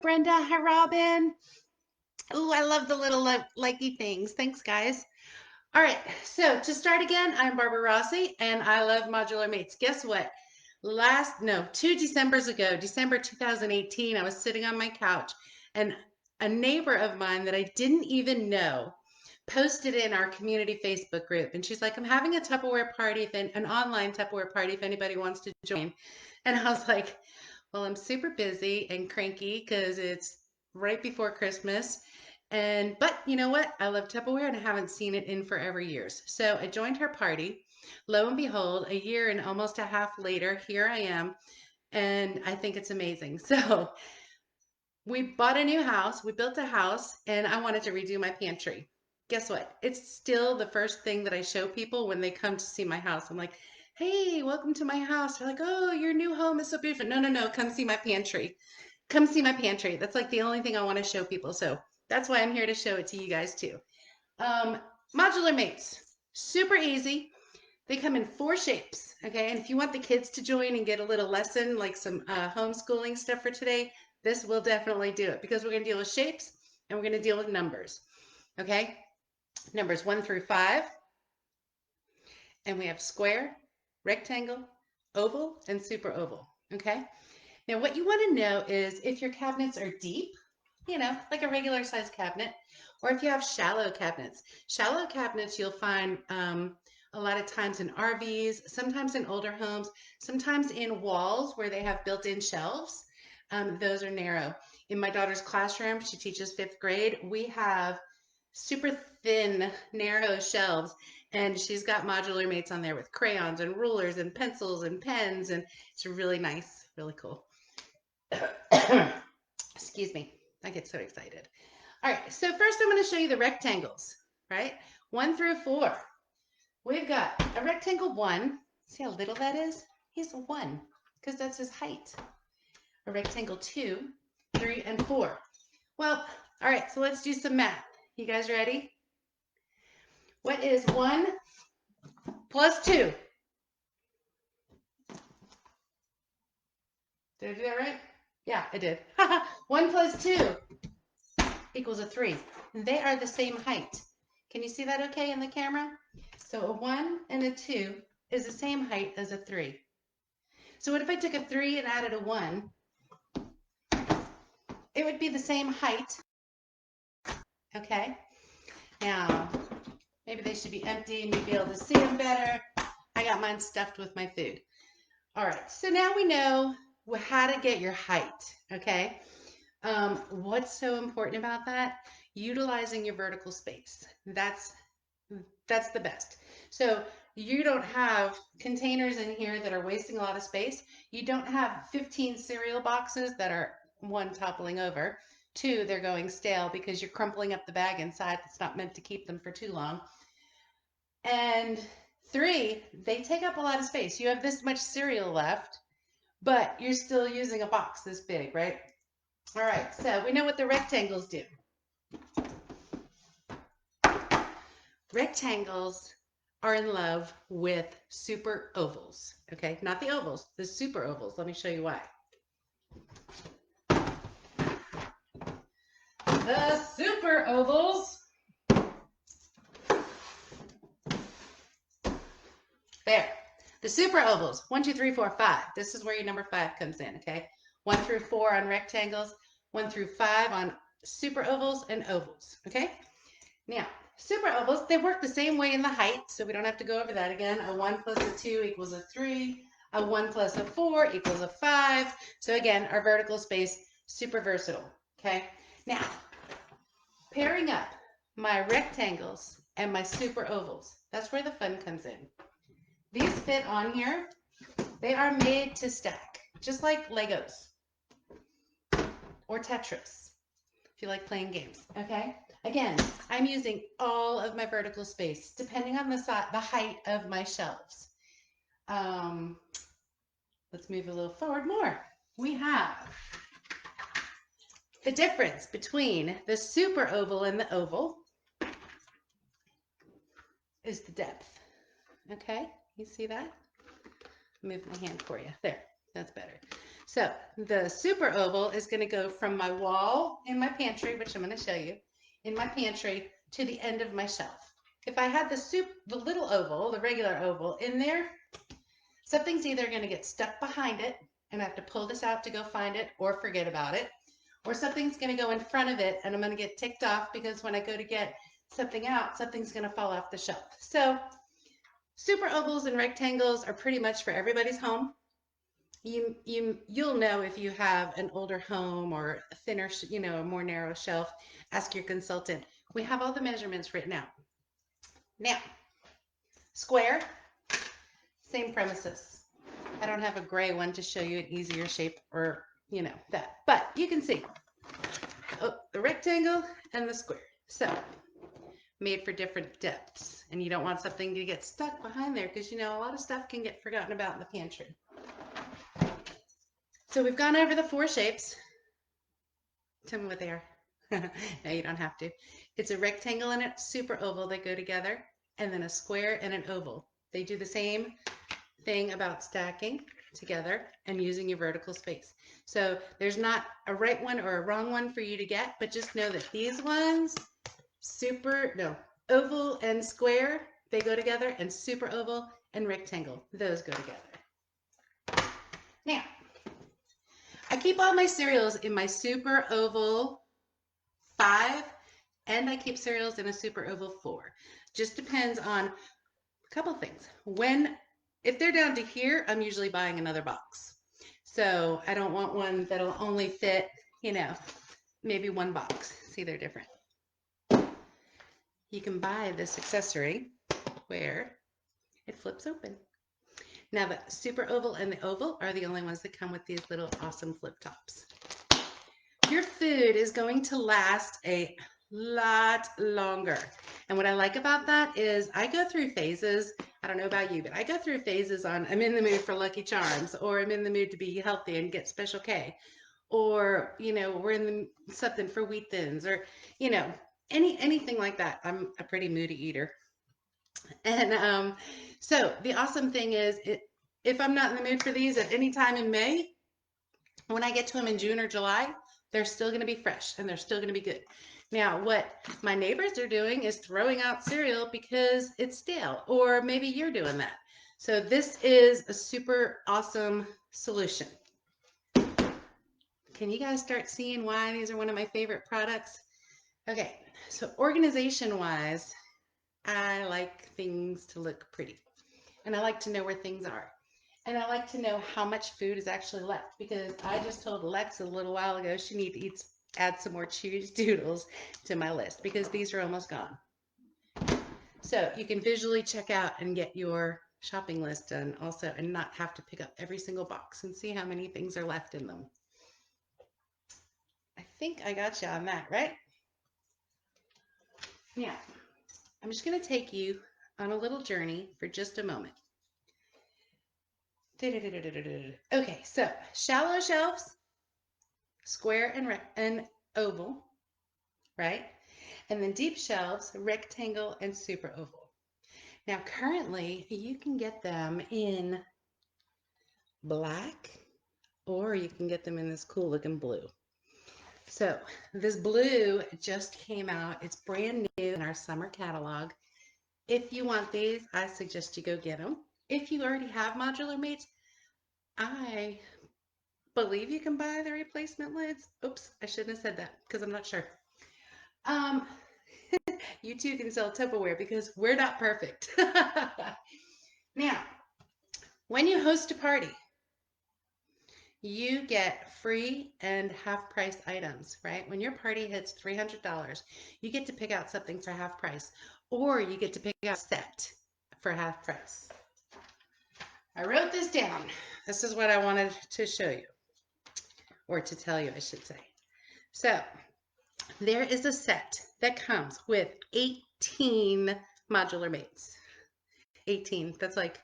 Brenda. Hi, Robin. Oh, I love the little likey things. Thanks, guys. All right, so to start again, I'm Barbara Rossi, and I love Modular Mates. Guess what? 2 Decembers ago, December 2018, I was sitting on my couch, and a neighbor of mine that I didn't even know posted in our community Facebook group, and she's like, "I'm having a Tupperware party, if an online Tupperware party, if anybody wants to join." And I was like, "Well, I'm super busy and cranky because it's right before Christmas." But you know what? I love Tupperware and I haven't seen it in forever years. So I joined her party. Lo and behold, a year and almost a half later, here I am. And I think it's amazing. So we bought a new house, we built a house, and I wanted to redo my pantry. Guess what? It's still the first thing that I show people when they come to see my house. I'm like, "Hey, welcome to my house." They're like, "Oh, your new home is so beautiful." No, no, no, come see my pantry. Come see my pantry. That's like the only thing I want to show people. So that's why I'm here to show it to you guys too. Um, Modular Mates, super easy. They come in 4 shapes, okay? And if you want the kids to join and get a little lesson, like some homeschooling stuff for today, this will definitely do it because we're going to deal with shapes and we're going to deal with numbers, okay? Numbers 1 through 5, and we have square, rectangle, oval, and super oval, okay? Now, what you want to know is if your cabinets are deep, like a regular size cabinet, or if you have shallow cabinets. Shallow cabinets you'll find a lot of times in RVs, sometimes in older homes, sometimes in walls where they have built-in shelves. Those are narrow. In my daughter's classroom, she teaches 5th grade, we have super thin, narrow shelves, and she's got Modular Mates on there with crayons and rulers and pencils and pens, and it's really nice, really cool. Excuse me, I get so excited. All right, so first I'm going to show you the rectangles, right? 1 through 4. We've got a rectangle 1. See how little that is? He's a 1 because that's his height. A rectangle 2, 3, and 4. Well, all right, so let's do some math. You guys ready? What is 1 plus 2? Did I do that right? Yeah, I did. 1 plus 2 equals a 3. And they are the same height. Can you see that okay in the camera? So a 1 and a 2 is the same height as a 3. So what if I took a 3 and added a 1? It would be the same height. Okay. Now, maybe they should be empty and you'd be able to see them better. I got mine stuffed with my food. All right. So now we know how to get your height. Okay. What's so important about that? Utilizing your vertical space. That's the best. So you don't have containers in here that are wasting a lot of space. You don't have 15 cereal boxes that are, 1, toppling over, 2, they're going stale because you're crumpling up the bag inside that's not meant to keep them for too long. And 3, they take up a lot of space. You have this much cereal left, but you're still using a box this big, right? All right, so we know what the rectangles do. Rectangles are in love with super ovals, okay? Not the ovals, the super ovals. Let me show you why. The super ovals. There. The super ovals. 1, 2, 3, 4, 5. This is where your number 5 comes in, okay? 1 through 4 on rectangles, 1 through 5 on super ovals and ovals, okay? Now, super ovals, they work the same way in the height, so we don't have to go over that again. A 1 plus a 2 equals a 3. A 1 plus a 4 equals a 5. So again, our vertical space, super versatile, okay? Now, pairing up my rectangles and my super ovals, that's where the fun comes in. These fit on here. They are made to stack, just like Legos or Tetris, if you like playing games, okay? Again, I'm using all of my vertical space, depending on the height of my shelves. Let's move a little forward more. We have the difference between the super oval and the oval is the depth, okay? You see that? Move my hand for you. There, that's better. So the super oval is going to go from my wall in my pantry, which I'm going to show you, in my pantry to the end of my shelf. If I had the little oval, the regular oval in there, something's either going to get stuck behind it and I have to pull this out to go find it or forget about it, or something's going to go in front of it and I'm going to get ticked off because when I go to get something out, something's going to fall off the shelf. So super ovals and rectangles are pretty much for everybody's home. You'll know if you have an older home or a thinner, a more narrow shelf. Ask your consultant. We have all the measurements written out. Now, square, same premises. I don't have a gray one to show you an easier shape or that, but you can see the rectangle and the square. So made for different depths, and you don't want something to get stuck behind there because a lot of stuff can get forgotten about in the pantry. So we've gone over the 4 shapes. Tell me what they are. No, you don't have to. It's a rectangle and a super oval that go together, and then a square and an oval. They do the same thing about stacking together and using your vertical space. So there's not a right one or a wrong one for you to get, but just know that these ones, oval and square, they go together, and super oval and rectangle, those go together. Now, I keep all my cereals in my super oval 5, and I keep cereals in a super oval 4. Just depends on a couple things. If they're down to here, I'm usually buying another box. So I don't want one that'll only fit, maybe 1 box. See, they're different. You can buy this accessory where it flips open. Now the super oval and the oval are the only ones that come with these little awesome flip tops. Your food is going to last a lot longer. And what I like about that is I go through phases. I don't know about you, but I go through phases on I'm in the mood for Lucky Charms, or I'm in the mood to be healthy and get Special K, or we're in something for Wheat Thins, or anything like that. I'm a pretty moody eater. And so the awesome thing is, if I'm not in the mood for these at any time in May, when I get to them in June or July, they're still going to be fresh and they're still going to be good. Now, what my neighbors are doing is throwing out cereal because it's stale, or maybe you're doing that. So this is a super awesome solution. Can you guys start seeing why these are one of my favorite products? Okay, so organization-wise, I like things to look pretty, and I like to know where things are. And I like to know how much food is actually left, because I just told Alexa a little while ago she needs to add some more cheese doodles to my list because these are almost gone. So you can visually check out and get your shopping list done also, and not have to pick up every single box and see how many things are left in them. I think I got you on that, right? Yeah. I'm just going to take you on a little journey for just a moment. Okay, so shallow shelves, square and oval, right? And then deep shelves, rectangle and super oval. Now, currently, you can get them in black, or you can get them in this cool looking blue. So this blue just came out. It's brand new in our summer catalog. If you want these, I suggest you go get them. If you already have Modular Mates, I believe you can buy the replacement lids. Oops, I shouldn't have said that because I'm not sure. You too can sell Tupperware because we're not perfect. Now, when you host a party, you get free and half price items, right? When your party hits $300, you get to pick out something for half price, or you get to pick out a set for half price. I wrote this down. This is what I wanted to show you, or to tell you, I should say. So there is a set that comes with 18 Modular Mates. 18, that's like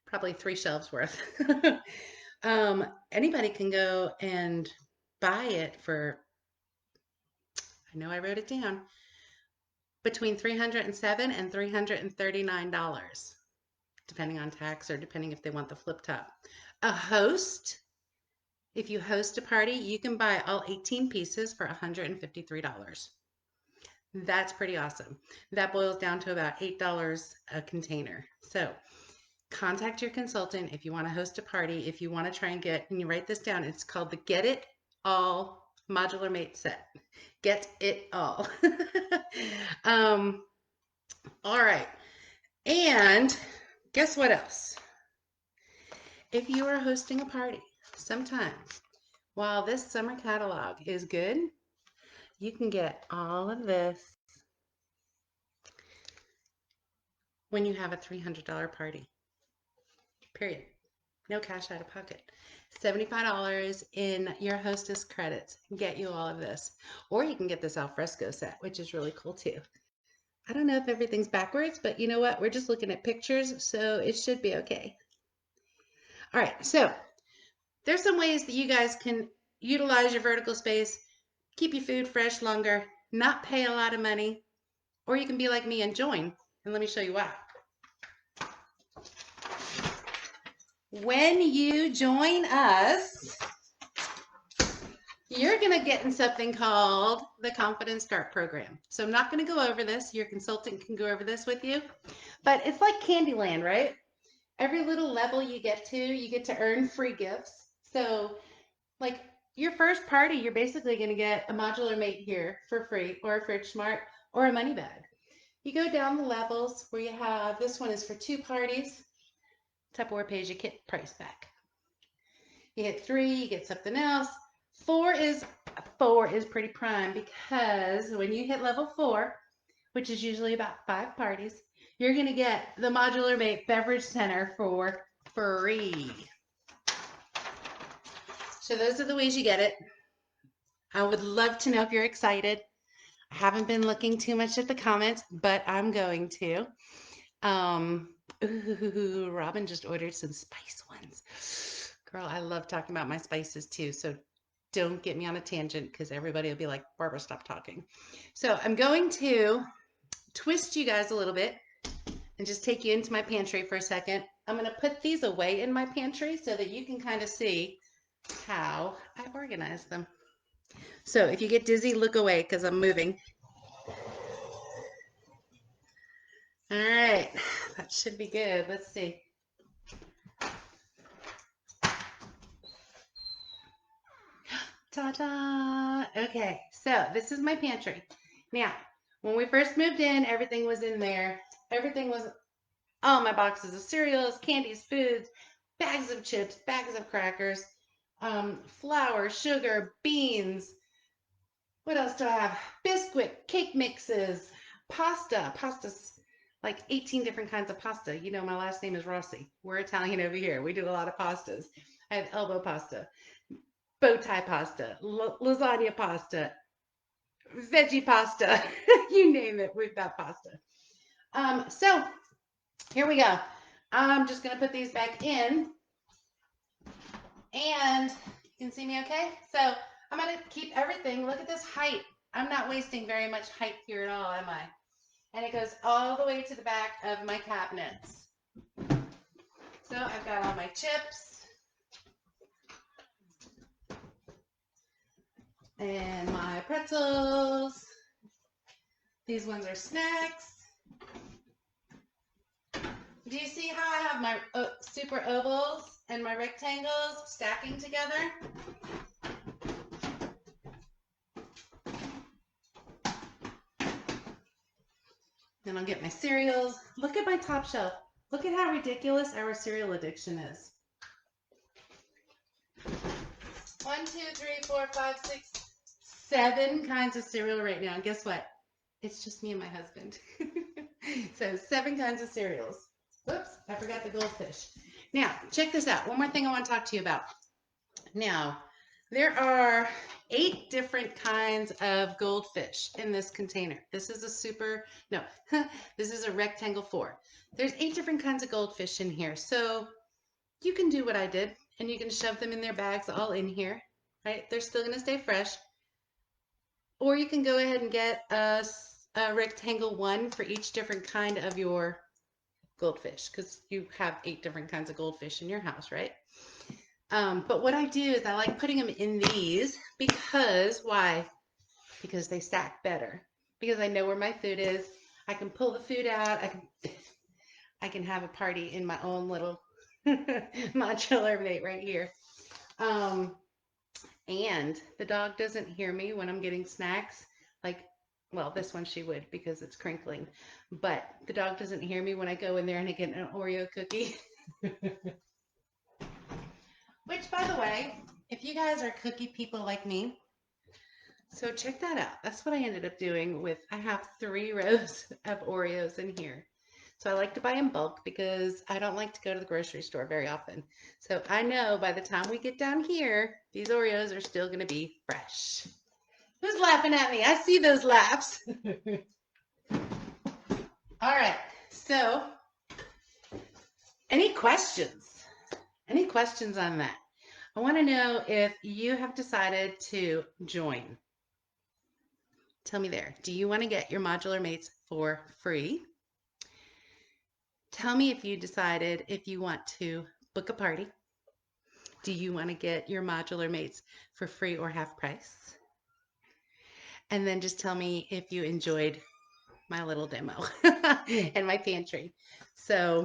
probably 3 shelves worth. Anybody can go and buy it for, I know I wrote it down, between $307 and $339, depending on tax or depending if they want the flip top. A host If you host a party, you can buy all 18 pieces for $153. That's pretty awesome. That boils down to about $8 a container. So contact your consultant if you want to host a party. If you want to try and get, and you write this down, it's called the Get It All Modular Mate Set. Get it all. um, all right. And guess what else? If you are hosting a party sometime while this summer catalog is good, you can get all of this when you have a $300 party. Period. No cash out of pocket. $75 in your hostess credits get you all of this. Or you can get this alfresco set, which is really cool too. I don't know if everything's backwards, but you know what? We're just looking at pictures, so it should be okay. All right, so there's some ways that you guys can utilize your vertical space, keep your food fresh longer, not pay a lot of money, or you can be like me and join. And let me show you why. When you join us, you're going to get in something called the Confidence Start Program. So I'm not going to go over this. Your consultant can go over this with you. But it's like Candyland, right? Every little level you get to earn free gifts. So like your first party, you're basically going to get a modular mate here for free, or a fridge smart, or a money bag. You go down the levels where you have, this one is for 2 parties. Tupperware pays your kit price back. You hit 3, you get something else. 4 is pretty prime, because when you hit level 4, which is usually about 5 parties, you're going to get the Modular Mate Beverage Center for free. So those are the ways you get it. I would love to know if you're excited. I haven't been looking too much at the comments, but I'm going to. Ooh, Robin just ordered some spice ones. Girl, I love talking about my spices too. So don't get me on a tangent, because everybody will be like, Barbara, stop talking. So I'm going to twist you guys a little bit and just take you into my pantry for a second. I'm going to put these away in my pantry so that you can kind of see how I organize them. So if you get dizzy, look away, because I'm moving. All right, that should be good. Let's see. Ta-da! Okay, so this is my pantry. Now, when we first moved in, everything was in there. Everything was, all my boxes of cereals, candies, foods, bags of chips, bags of crackers, flour, sugar, beans. What else do I have? Biscuit, cake mixes, pasta. Pasta's like 18 different kinds of pasta. You know, my last name is Rossi. We're Italian over here. We do a lot of pastas. I have elbow pasta, bow tie pasta, lasagna pasta, veggie pasta, you name it, we've got pasta. So here we go. I'm just going to put these back in, and you can see me okay? So I'm going to keep everything. Look at this height. I'm not wasting very much height here at all, am I? And it goes all the way to the back of my cabinets. So I've got all my chips and my pretzels. These ones are snacks. Do you see how I have my super ovals and my rectangles stacking together? Then I'll get my cereals. Look at my top shelf. Look at how ridiculous our cereal addiction is. 1, 2, 3, 4, 5, 6, 7 kinds of cereal right now. And guess what? It's just me and my husband. So 7 kinds of cereals. Whoops, I forgot the goldfish. Now, check this out. One more thing I want to talk to you about. Now, there are 8 different kinds of goldfish in this container. This is this is a rectangle 4. There's 8 different kinds of goldfish in here. So you can do what I did, and you can shove them in their bags all in here, right? They're still going to stay fresh. Or you can go ahead and get a rectangle 1 for each different kind of your goldfish, because you have 8 different kinds of goldfish in your house, right? But what I do is I like putting them in these because why? Because they stack better. Because I know where my food is. I can pull the food out. I can have a party in my own little modular mate right here. Um, and the dog doesn't hear me when I'm getting snacks. Like, well, this one she would because it's crinkling. But the dog doesn't hear me when I go in there and I get an Oreo cookie. Which, by the way, if you guys are cookie people like me, so check that out. That's what I ended up doing with, I have 3 rows of Oreos in here. So I like to buy in bulk because I don't like to go to the grocery store very often. So I know by the time we get down here, these Oreos are still going to be fresh. Who's laughing at me? I see those laughs. All right. So any questions? Any questions on that? I want to know if you have decided to join. Tell me there. Do you want to get your Modular Mates for free? Tell me if you decided if you want to book a party. Do you want to get your Modular Mates for free or half price? And then just tell me if you enjoyed my little demo and my pantry. So